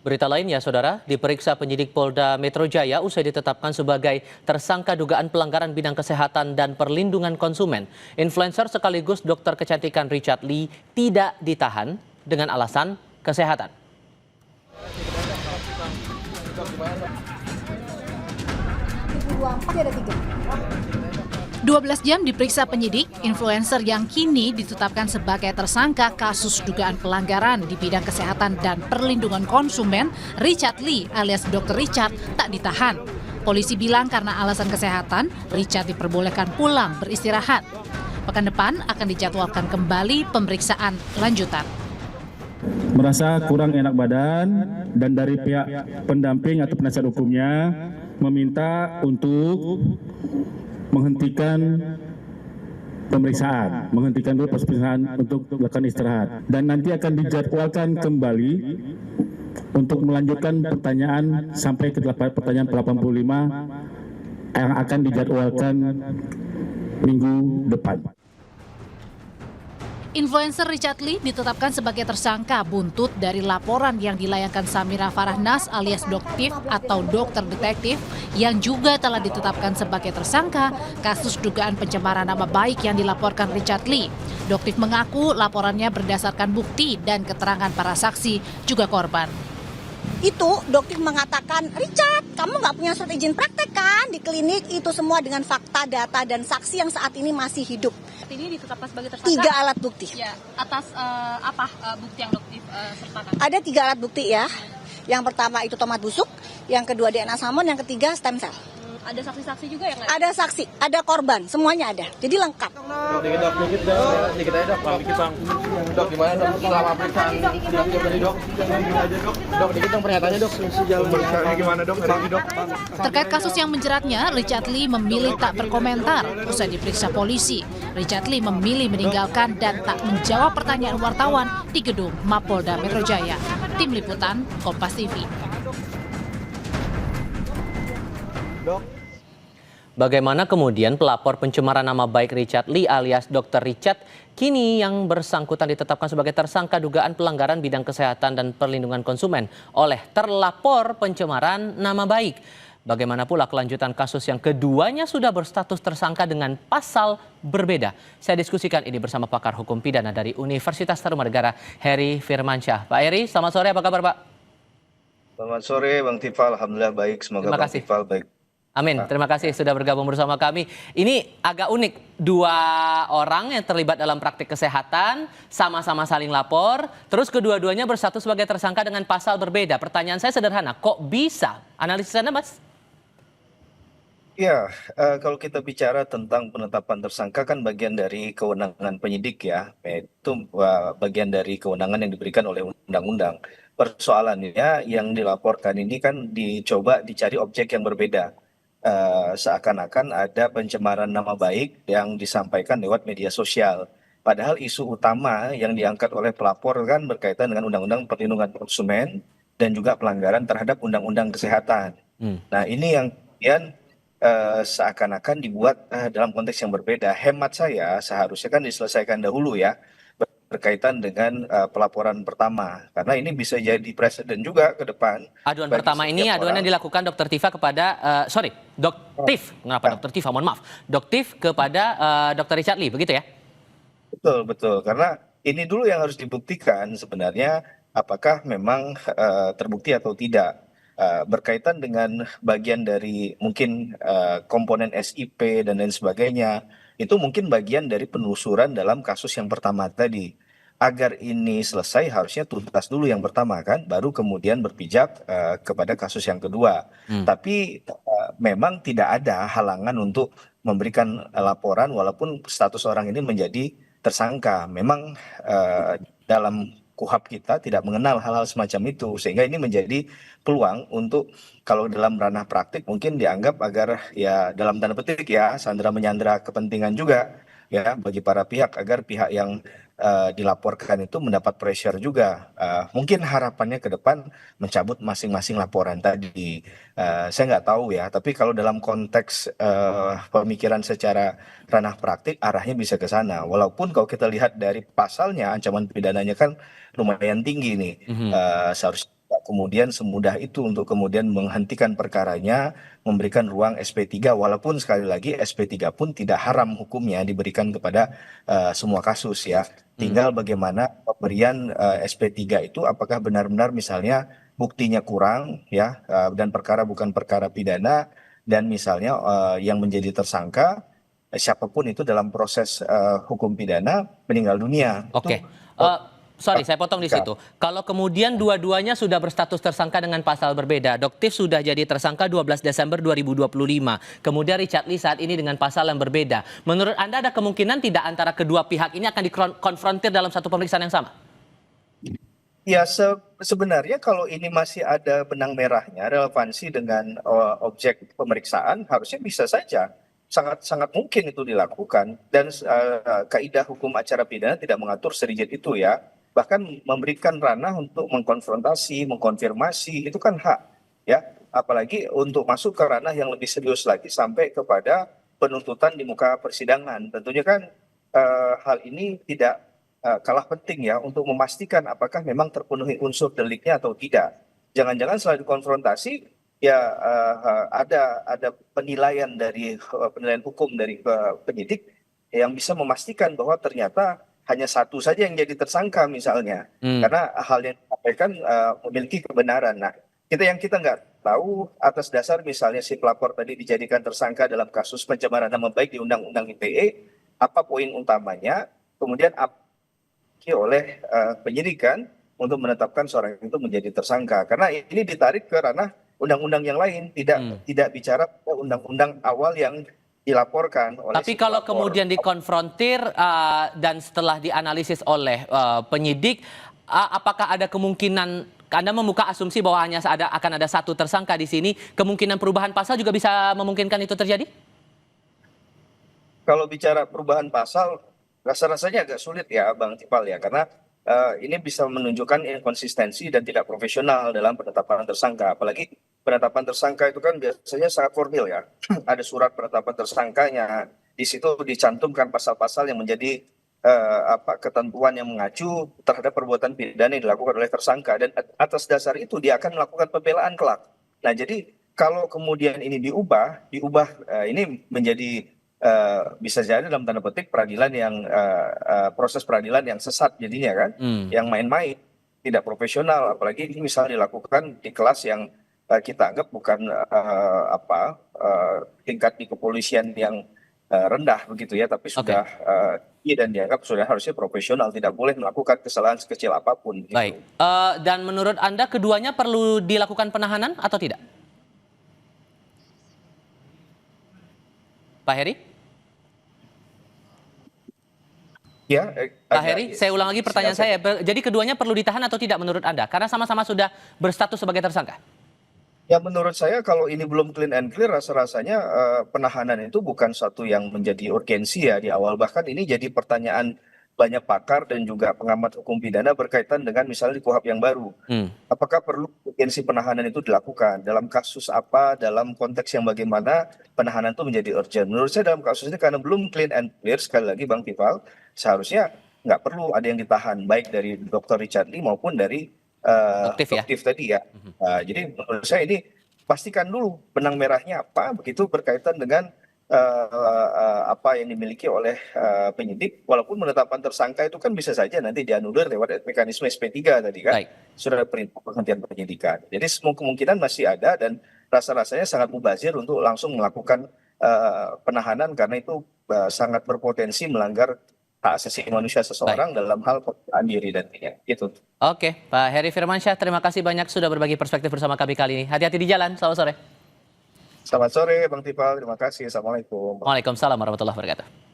Berita lainnya, Saudara, diperiksa penyidik Polda Metro Jaya usai ditetapkan sebagai tersangka dugaan pelanggaran bidang kesehatan dan perlindungan konsumen. Influencer sekaligus dokter kecantikan Richard Lee tidak ditahan dengan alasan kesehatan. 12 jam diperiksa penyidik, influencer yang kini ditetapkan sebagai tersangka kasus dugaan pelanggaran di bidang kesehatan dan perlindungan konsumen, Richard Lee alias Dr. Richard tak ditahan. Polisi bilang karena alasan kesehatan, Richard diperbolehkan pulang beristirahat. Pekan depan akan dijadwalkan kembali pemeriksaan lanjutan. Merasa kurang enak badan dan dari pihak pendamping atau penasihat hukumnya meminta untuk menghentikan pemeriksaan, menghentikan dulu pemeriksaan untuk melakukan istirahat, dan nanti akan dijadwalkan kembali untuk melanjutkan pertanyaan sampai ke pertanyaan 85 yang akan dijadwalkan minggu depan. Influencer Richard Lee ditetapkan sebagai tersangka buntut dari laporan yang dilayangkan Samira Farahnas alias Doktif atau dokter detektif yang juga telah ditetapkan sebagai tersangka kasus dugaan pencemaran nama baik yang dilaporkan Richard Lee. Doktif mengaku laporannya berdasarkan bukti dan keterangan para saksi juga korban. Itu Doktif mengatakan, Richard, kamu nggak punya surat izin praktek kan di klinik, itu semua dengan fakta, data, dan saksi yang saat ini masih hidup. Ini ditetapkan sebagai tersangka. 3 alat bukti. Ya, atas apa bukti yang Doktif sertakan? Ada 3 alat bukti ya. Yang pertama itu tomat busuk, yang kedua DNA salmon, yang ketiga stem cell. Ada saksi-saksi juga yang ada saksi, ada korban, semuanya ada. Jadi lengkap. Dikit aja dok, bang. Dok, gimana dok? Selama periksaan tadi dok? Dok, dikit dong pernyataannya dok. Periksaannya gimana dok? Dok. Terkait kasus yang menjeratnya, Richard Lee memilih tak berkomentar usai diperiksa polisi. Richard Lee memilih meninggalkan dan tak menjawab pertanyaan wartawan di gedung Mapolda Metro Jaya. Tim Liputan, Kompas TV. Bagaimana kemudian pelapor pencemaran nama baik Richard Lee alias Dr. Richard kini yang bersangkutan ditetapkan sebagai tersangka dugaan pelanggaran bidang kesehatan dan perlindungan konsumen oleh terlapor pencemaran nama baik. Bagaimana pula kelanjutan kasus yang keduanya sudah berstatus tersangka dengan pasal berbeda? Saya diskusikan ini bersama pakar hukum pidana dari Universitas Tarumanegara, Heri Firmansyah. Pak Heri, selamat sore, apa kabar Pak? Selamat sore Bang Tifal, alhamdulillah baik, semoga Bang Tifal baik. Amin, terima kasih sudah bergabung bersama kami. Ini agak unik, 2 orang yang terlibat dalam praktik kesehatan, sama-sama saling lapor, terus kedua-duanya berstatus sebagai tersangka dengan pasal berbeda. Pertanyaan saya sederhana, kok bisa? Analisis Anda, Mas? Ya, kalau kita bicara tentang penetapan tersangka kan bagian dari kewenangan penyidik ya, itu bagian dari kewenangan yang diberikan oleh undang-undang. Persoalannya yang dilaporkan ini kan dicoba dicari objek yang berbeda. Seakan-akan ada pencemaran nama baik yang disampaikan lewat media sosial. Padahal isu utama yang diangkat oleh pelapor kan berkaitan dengan Undang-Undang Perlindungan Konsumen dan juga pelanggaran terhadap Undang-Undang Kesehatan. Nah ini yang kemudian seakan-akan dibuat dalam konteks yang berbeda. Hemat saya seharusnya kan diselesaikan dahulu ya berkaitan dengan pelaporan pertama, karena ini bisa jadi presiden juga ke depan. Aduan pertama ini aduan yang dilakukan Dr. Tifa kepada Doktif, kenapa Dr. Tifa, mohon maaf, Doktif kepada Dr. Richard Lee, begitu ya? Betul, karena ini dulu yang harus dibuktikan sebenarnya apakah memang terbukti atau tidak. Berkaitan dengan bagian dari mungkin komponen SIP dan lain sebagainya, itu mungkin bagian dari penelusuran dalam kasus yang pertama tadi. Agar ini selesai harusnya tuntas dulu yang pertama kan, baru kemudian berpijak kepada kasus yang kedua. Tapi memang tidak ada halangan untuk memberikan laporan walaupun status orang ini menjadi tersangka. Memang dalam KUHP kita tidak mengenal hal-hal semacam itu, sehingga ini menjadi peluang untuk kalau dalam ranah praktik mungkin dianggap agar ya dalam tanda petik ya sandera menyandera kepentingan juga ya bagi para pihak, agar pihak yang dilaporkan itu mendapat pressure juga. Mungkin harapannya ke depan mencabut masing-masing laporan tadi. Saya nggak tahu ya, tapi kalau dalam konteks pemikiran secara ranah praktik arahnya bisa ke sana. Walaupun kalau kita lihat dari pasalnya ancaman pidananya kan lumayan tinggi nih. Seharusnya nggak kemudian semudah itu untuk kemudian menghentikan perkaranya, memberikan ruang SP3, walaupun sekali lagi SP3 pun tidak haram hukumnya diberikan kepada semua kasus ya. Tinggal bagaimana pemberian SP3 itu apakah benar-benar misalnya buktinya kurang ya, dan perkara bukan perkara pidana, dan misalnya yang menjadi tersangka siapapun itu dalam proses hukum pidana meninggal dunia. Oke. Itu Sorry, saya potong di situ. Kalau kemudian dua-duanya sudah berstatus tersangka dengan pasal berbeda, Doktif sudah jadi tersangka 12 Desember 2025. Kemudian Richard Lee saat ini dengan pasal yang berbeda. Menurut Anda ada kemungkinan tidak antara kedua pihak ini akan dikonfrontir dalam satu pemeriksaan yang sama? Ya, sebenarnya kalau ini masih ada benang merahnya, relevansi dengan objek pemeriksaan, harusnya bisa saja. Sangat mungkin itu dilakukan. Dan kaidah hukum acara pidana tidak mengatur serigit itu ya. Bahkan memberikan ranah untuk mengkonfrontasi, mengkonfirmasi, itu kan hak. Ya, apalagi untuk masuk ke ranah yang lebih serius lagi sampai kepada penuntutan di muka persidangan. Tentunya kan hal ini tidak kalah penting ya untuk memastikan apakah memang terpenuhi unsur deliknya atau tidak. Jangan-jangan setelah dikonfrontasi ya ada penilaian dari penilaian hukum dari penyidik yang bisa memastikan bahwa ternyata hanya satu saja yang jadi tersangka misalnya, karena hal yang disampaikan memiliki kebenaran. Nah, kita nggak tahu atas dasar misalnya si pelapor tadi dijadikan tersangka dalam kasus pencemaran nama baik di Undang-Undang ITE, apa poin utamanya, kemudian oleh penyidikan untuk menetapkan seorang itu menjadi tersangka, karena ini ditarik ke ranah undang-undang yang lain, tidak bicara undang-undang awal yang dilaporkan oleh. Tapi kalau kemudian dikonfrontir dan setelah dianalisis oleh penyidik, apakah ada kemungkinan Anda membuka asumsi bahwa hanya akan ada satu tersangka di sini, kemungkinan perubahan pasal juga bisa memungkinkan itu terjadi? Kalau bicara perubahan pasal, rasa-rasanya agak sulit ya, Bang Tipal ya, karena ini bisa menunjukkan inkonsistensi dan tidak profesional dalam penetapan tersangka. Apalagi penetapan tersangka itu kan biasanya sangat formil ya. Ada surat penetapan tersangkanya, di situ dicantumkan pasal-pasal yang menjadi ketentuan yang mengacu terhadap perbuatan pidana yang dilakukan oleh tersangka, dan atas dasar itu dia akan melakukan pembelaan kelak. Nah, jadi kalau kemudian ini diubah ini menjadi bisa jadi dalam tanda petik peradilan yang proses peradilan yang sesat jadinya kan, yang main-main, tidak profesional, apalagi ini misalnya dilakukan di kelas yang kita anggap bukan tingkat di kepolisian yang rendah begitu ya, tapi sudah dan dianggap sudah harusnya profesional, tidak boleh melakukan kesalahan sekecil apapun. Gitu. Baik, dan menurut Anda keduanya perlu dilakukan penahanan atau tidak? Pak Heri? Ya, Pak Heri, saya ulang lagi pertanyaan saya. Jadi keduanya perlu ditahan atau tidak menurut Anda? Karena sama-sama sudah berstatus sebagai tersangka. Ya, menurut saya kalau ini belum clean and clear, rasa-rasanya penahanan itu bukan satu yang menjadi urgensi ya di awal. Bahkan ini jadi pertanyaan banyak pakar dan juga pengamat hukum pidana berkaitan dengan misalnya di KUHP yang baru. Apakah perlu urgensi penahanan itu dilakukan? Dalam kasus apa, dalam konteks yang bagaimana penahanan itu menjadi urgent? Menurut saya dalam kasus ini karena belum clean and clear, sekali lagi Bang Tifal, seharusnya nggak perlu ada yang ditahan, baik dari Dr. Richard Lee maupun dari Doktif tadi ya. Jadi menurut saya ini pastikan dulu benang merahnya apa, begitu berkaitan dengan apa yang dimiliki oleh penyidik. Walaupun penetapan tersangka itu kan bisa saja nanti dianulir lewat mekanisme SP3 tadi kan. Sudah perintah penghentian penyidikan. Jadi semua kemungkinan masih ada dan rasa-rasanya sangat mubazir untuk langsung melakukan penahanan karena itu sangat berpotensi melanggar hak asasi manusia seseorang dalam hal pembelaan diri dan gitu. Oke, Pak Heri Firmansyah, terima kasih banyak sudah berbagi perspektif bersama kami kali ini. Hati-hati di jalan, selamat sore. Selamat sore Bang Tipal, terima kasih. Assalamualaikum. Waalaikumsalam warahmatullahi wabarakatuh.